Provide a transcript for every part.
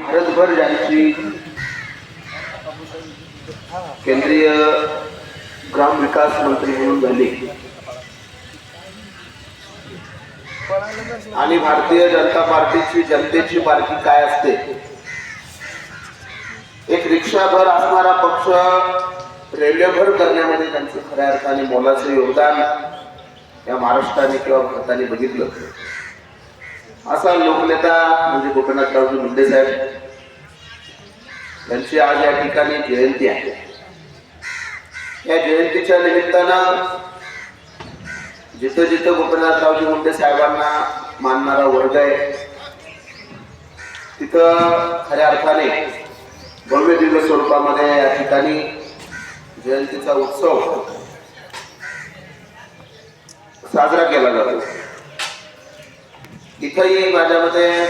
भारतभर ज्यांची केंद्रीय ग्राम विकास मंत्री म्हणून झाली आणि भारतीय जनता पार्टीची जनतेची पार्टी काय असते, एक रिक्षाभर असणारा पक्ष रेल्वेभर करण्यामध्ये त्यांचं खऱ्या अर्थाने मोलाचं योगदान या महाराष्ट्राने किंवा भारताने बघितलं. असा लोकनेता म्हणजे गोपीनाथरावजी मुंडे साहेब यांची आज या ठिकाणी जयंती आहे. या जयंतीच्या निमित्तानं जिथं जिथं गोपीनाथरावजी मुंडे साहेबांना मानणारा वर्ग आहे तिथं खऱ्या अर्थाने भव्य दिव्य स्वरूपामध्ये या ठिकाणी जयंतीचा उत्सव साजरा केला जातो. इथंही माझ्यामध्ये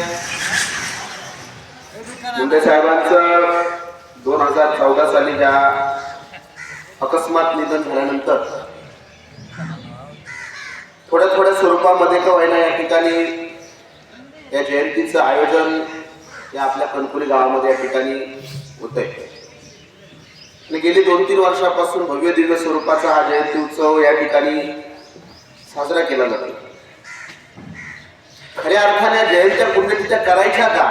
मुंडे साहेबांचं 2014 साली ज्या अकस्मात निधन झाल्यानंतर थोड्या स्वरूपामध्ये का होईना या ठिकाणी या जयंतीचं आयोजन या आपल्या कणकुली गावामध्ये या ठिकाणी होत आहे. गेली 2-3 वर्षापासून भव्य दिव्य स्वरूपाचा हा जयंती उत्सव या ठिकाणी साजरा केला जातो. खऱ्या अर्थाने जयंत्या पुण्यतिथ्या करायच्या का,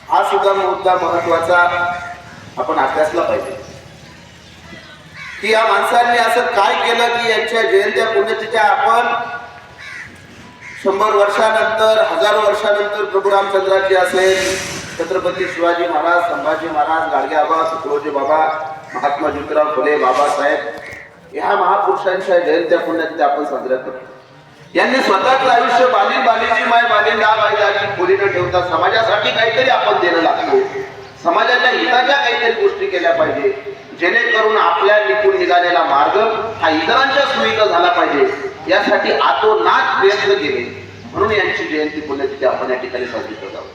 हा सुद्धा मुद्दा महत्वाचा आपण अभ्यासला पाहिजे की या माणसांनी असं काय केलं की यांच्या जयंत्या पुण्यतिथ्या आपण 100 वर्षानंतर 1000 वर्षानंतर प्रभू रामचंद्राची असेल, छत्रपती शिवाजी महाराज, संभाजी महाराज, गाडगे बाबा, तुकडोजी बाबा, महात्मा ज्योतिराव फुले, बाबासाहेब या महापुरुषांच्या जयंत्या पुण्यतिथ्या आपण साजऱ्या करतो. यांनी स्वतःचं आयुष्य बालीची माय बालिंदा बाईजाची खोली न ठेवता समाजासाठी काहीतरी आपण देणं लागतो. समाजाच्या हिताच्या काहीतरी गोष्टी केल्या पाहिजे जेणेकरून आपल्या निघून निघालेला मार्ग हा इतरांच्या सोयीचा झाला पाहिजे, यासाठी आतोनात प्रयत्न केले. म्हणून यांची जयंती पुण्यतिथी आपण या ठिकाणी साजरी करत आहोत.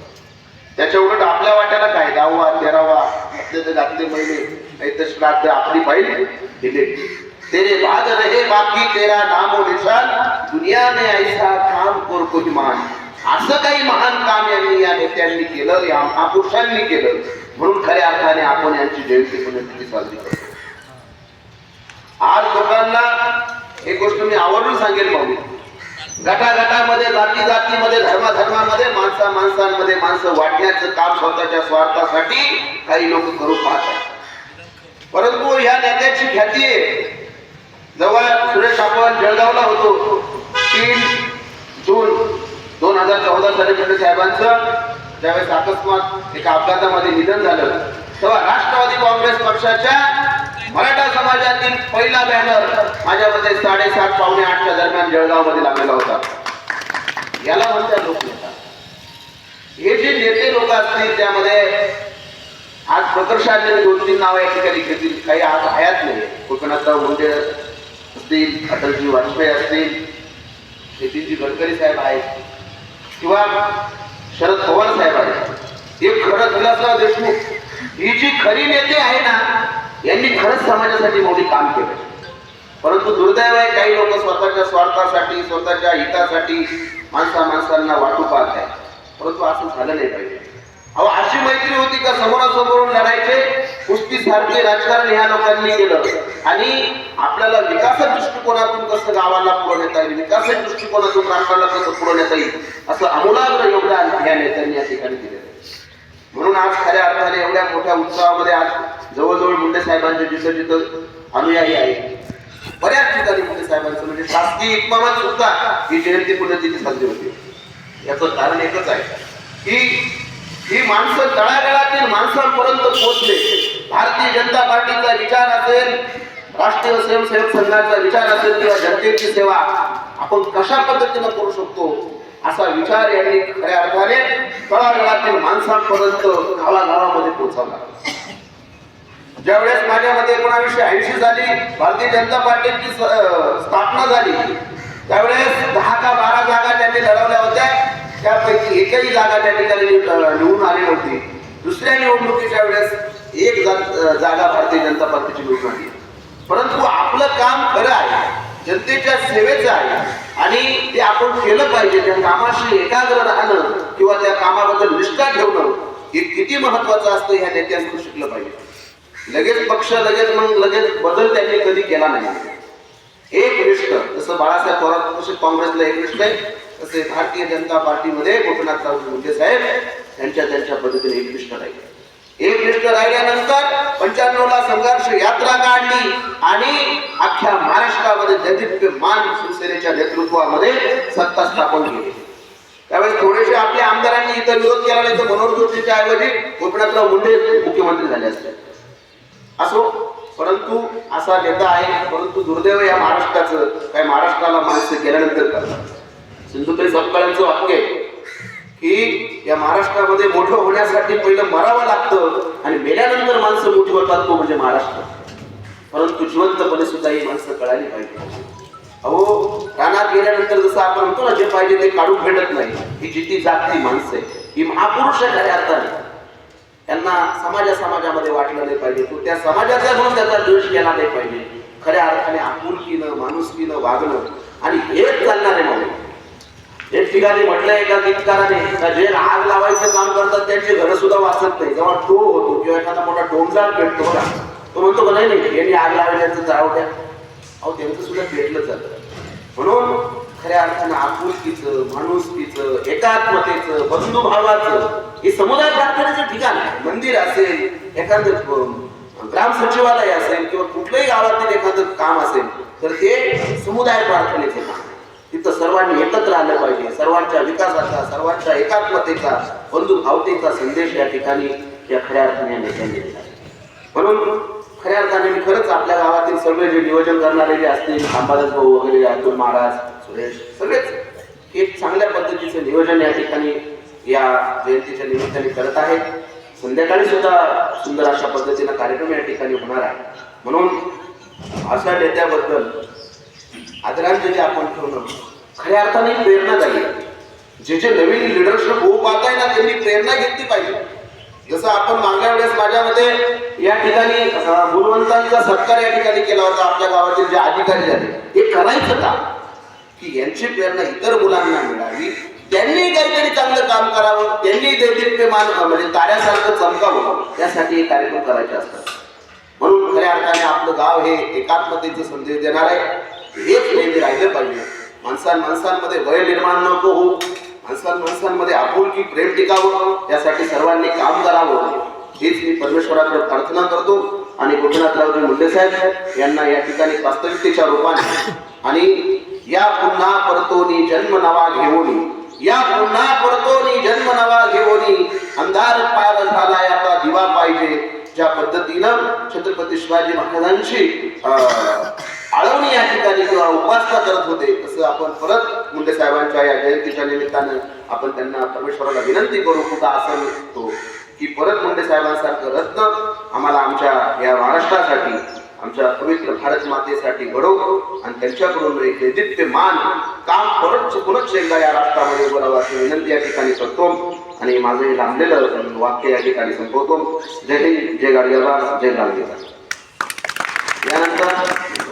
त्याच्या उलट आपल्या वाट्याला काय 10वा 13वा घातले महिने श्राद्ध आपली पाहिजे दिले. तेरे बाद रहे बाकी तेरा नामो निशान, दुनिया में ऐसा काम कोर कोई मान. असं काही महान काम यांनी या नेत्यांनी केलं, या महापुरुषांनी केलं. म्हणून खऱ्या अर्थाने आपण यांची जयंती पुण्यतिथी साजरी करतो. आज लोकांना एक गोष्ट मी आवर्जून सांगेल भाऊ, गटागटामध्ये जातीमध्ये धर्मामध्ये माणसांमध्ये माणसं वाटण्याचं काम स्वतःच्या स्वार्थासाठी काही लोक करू पाहतात. परंतु या नेत्याची ख्याती आहे. जेव्हा सुरेश आपण जळगावला होतो 3 जून 2014 साली मुंडे साहेबांचं ज्यावेळेस अकस्मात एका अपघातामध्ये निधन झालं, तेव्हा राष्ट्रवादी काँग्रेस पक्षाच्या मराठा समाजातील पहिला बॅनर माझ्यामध्ये 7:30 पावणे 8च्या दरम्यान जळगाव मध्ये लागलेला होता. याला म्हणतात लोकनेता. हे जे नेते लोक असतील त्यामध्ये आज प्रकर्षाने 2-3 नाव या ठिकाणी घेतील. काही आज हयात नाही. गोपीनाथराव मुंडे असतील, अटलजी वाजपेयी असतील, नितीनजी गडकरी साहेब आहेत किंवा शरद पवार साहेब आहेत. हे खरं विलासराव देशमुख ही जी खरी नेते आहे ना, यांनी खरंच समाजासाठी मोठी काम केलं. परंतु दुर्दैव आहे काही लोक स्वतःच्या स्वार्थासाठी स्वतःच्या हितासाठी माणसांना वाटू पाहत आहेत. परंतु असं झालं नाही पाहिजे. अहो अशी मैत्री होती का समोरासमोरून लढायचे, कुस्ती सारखे राजकारण ह्या लोकांनी केलं. आणि आपल्याला विकास दृष्टिकोनातून कसं गावाला पुढे नेता येईल, विकास दृष्टिकोनातून राष्ट्राला कसं पुढे नेता येईल असं आमूलाग्र योगदान या नेत्यांनी या ठिकाणी दिलेलं. म्हणून आज खऱ्या अर्थाने एवढ्या मोठ्या उत्सवामध्ये आज जवळजवळ मुंडे साहेबांचे जिथं अनुयायी आहेत. बऱ्याच ठिकाणी मुंडे साहेबांचं म्हणजे शासकीय इतमामात सुद्धा ही जयंती पुण्यतिथी साजरी होती. याचं कारण एकच आहे की ही माणसं तळागाळातील माणसांपर्यंत पोहोचले. भारतीय जनता पार्टीचा विचार असेल, राष्ट्रीय स्वयंसेवक संघाचा विचार असेल किंवा जनतेची सेवा आपण कशा पद्धतीने करू शकतो असा विचार यांनी खऱ्या अर्थाने तळागाळातील माणसांपर्यंत गावागावामध्ये पोहोचवला. ज्यावेळेस माझ्यामध्ये 1980 साली भारतीय जनता पार्टीची स्थापना झाली त्यावेळेस 10 का 12 जागा त्यांनी लढवल्या होत्या. त्यापैकी एकही जागा त्या ठिकाणी निवडून आली नव्हती. दुसऱ्या निवडणुकीच्या वेळेस एक जागा भारतीय जनता पार्टीची निवडून आली. परंतु आपलं काम खरं आहे, जनतेच्या सेवेचं आहे आणि ते आपण केलं पाहिजे. त्या कामाशी एकाग्र राहणं किंवा त्या कामाबद्दल निष्ठा ठेवणं हे किती महत्वाचं असतं ह्या नेत्यांकडून शिकलं पाहिजे. लगेच पक्ष लगेच बदल त्यांनी कधी केला नाही. एक निष्ठ, जसं बाळासाहेब थोरात कसे काँग्रेसला एक निष्ठ आहे, तसे भारतीय जनता पार्टीमध्ये गोपीनाथराव मुंडे साहेब त्यांच्या पद्धतीने एक निष्ठ राहिले. एक निष्ठ राहिल्यानंतर 95 ला संघर्ष यात्रा काढली आणि अख्ख्या महाराष्ट्रामध्ये दैदिप्यमान शिवसेनेच्या नेतृत्वामध्ये सत्ता स्थापन केली. त्यावेळेस थोडेसे आपल्या आमदारांनी इतर विरोध केला नाही तर मनोहर जोशींच्या ऐवजी गोपीनाथराव मुंडे मुख्यमंत्री झाले असते. असो, परंतु असा नेता आहे, परंतु दुर्दैव या महाराष्ट्राचं, काय महाराष्ट्राला माणसं गेल्यानंतर करतात. सिंधुताई सपकाळांचं वाक्य आहे की या महाराष्ट्रामध्ये मोठं होण्यासाठी पहिलं मरावं लागतं आणि मेल्यानंतर माणसं मोठी होतात, तो म्हणजे महाराष्ट्र. परंतु जिवंतपणे सुद्धा ही माणसं कळाली पाहिजे. अहो, रानात गेल्यानंतर जसं आपण म्हणतो ना, जे पाहिजे ते काढून भेटत नाही. ही जिती जागती माणसं आहे, ही महापुरुष आहे खऱ्या अर्थाने. त्यांना समाजामध्ये वाटलं नाही पाहिजे, तो त्या समाजाचा म्हणून त्याचा द्वेष केला नाही पाहिजे. खऱ्या अर्थाने आपुलकीनं माणुसकीनं वागणं आणि हेच चालणार आहे. म्हणून एक ठिकाणी म्हटलंय एका गीतकाराने, जे आग लावायचं काम करतात त्यांचे घर सुद्धा वाचत नाही. जेव्हा टो होतो किंवा एखादा मोठा डोंगराळ पेटतो ना, तो म्हणतो का नाही यांनी आग लावायचं जाळव द्या. अहो, त्यांचं सुद्धा पेटलं जातं. म्हणून खऱ्या अर्थानं आपुलकीचं, माणुसकीचं, एकात्मतेचं, बंधुभावाचं हे समुदाय प्रार्थनेचं ठिकाण आहे. मंदिर असेल, एखादं ग्राम सचिवालय असेल किंवा कुठल्याही गावातील एखादं काम असेल तर ते समुदाय प्रार्थनेचं काम. तिथं सर्वांनी एकत्र आलं पाहिजे. सर्वांच्या विकासाचा, सर्वांच्या एकात्मतेचा, बंधुभावतेचा संदेश या ठिकाणी या खऱ्या अर्थाने नेत्यांनी दिला. म्हणून खऱ्या अर्थाने मी खरंच आपल्या गावातील सगळे जे नियोजन करणारे जे असतील, अंबादास भाऊ वगैरे, अतुल महाराज, सुरेश, सगळेच एक चांगल्या पद्धतीचं नियोजन या ठिकाणी या जयंतीच्या निमित्ताने करत आहेत. संध्याकाळी सुद्धा सुंदर अशा पद्धतीनं कार्यक्रम या ठिकाणी होणार आहे. म्हणून अशा नेत्याबद्दल आदरांजली आपण ठेवणं खऱ्या अर्थाने प्रेरणादायी. जे नवीन लिडरशिप होऊ पाहत आहे ना, त्यांनी प्रेरणा घेतली पाहिजे. जसं आपण मागल्या वेळेस माझ्यामध्ये या ठिकाणी गुणवंतांचा सत्कार या ठिकाणी केला होता. आपल्या गावातील जे अधिकारी झाले हे करायचं का की यांची प्रेरणा इतर मुलांना मिळावी, त्यांनी काहीतरी चांगलं काम करावं, त्यांनी दैदिप्यमान म्हणजे ताऱ्यासारखं चमकावं, यासाठी हे कार्यक्रम करायचे असतात. म्हणून खऱ्या अर्थाने आपलं गाव हे एकात्मतेचा संदेश देणार आहे. हेच नेहमी राहिलं पाहिजे. माणसांमध्ये वय निर्माण नको हो, माणसांमध्ये आपुलकी प्रेम टिकावं, यासाठी सर्वांनी काम करावं, हेच मी परमेश्वराकडे प्रार्थना करतो. आणि गोपीनाथरावजी मुंडे साहेब यांना या ठिकाणी वास्तविकतेच्या रूपाने आणि या पुन्हा परतोनी जन्म नवा घेऊनी, या पुन्हा परतोनी जन्म नवा घेऊनी, अंधार पार झाला आता दिवा पाहिजे, ज्या पद्धतीनं छत्रपती शिवाजी महाराजांची आळवणी या ठिकाणी किंवा उपासना करत होते, तसं आपण परत मुंडे साहेबांच्या या जयंतीच्या निमित्तानं आपण त्यांना परमेश्वराला विनंती करू कुठं असं तो की परत मुंडे साहेबांसारखं रत्न आम्हाला आमच्या या महाराष्ट्रासाठी, आमच्या पवित्र भारत मातेसाठी घडव आणि त्यांच्याकडून एक दैदिप्यमान काम पुनश्च एकदा या राष्ट्रामध्ये उभं राहावं अशी विनंती या ठिकाणी करतो. आणि माझं हे लांबलेलं वाक्य या ठिकाणी संपवतो. जय हिंद, जय गाडगेबार, जय गाडगेबार. यानंतर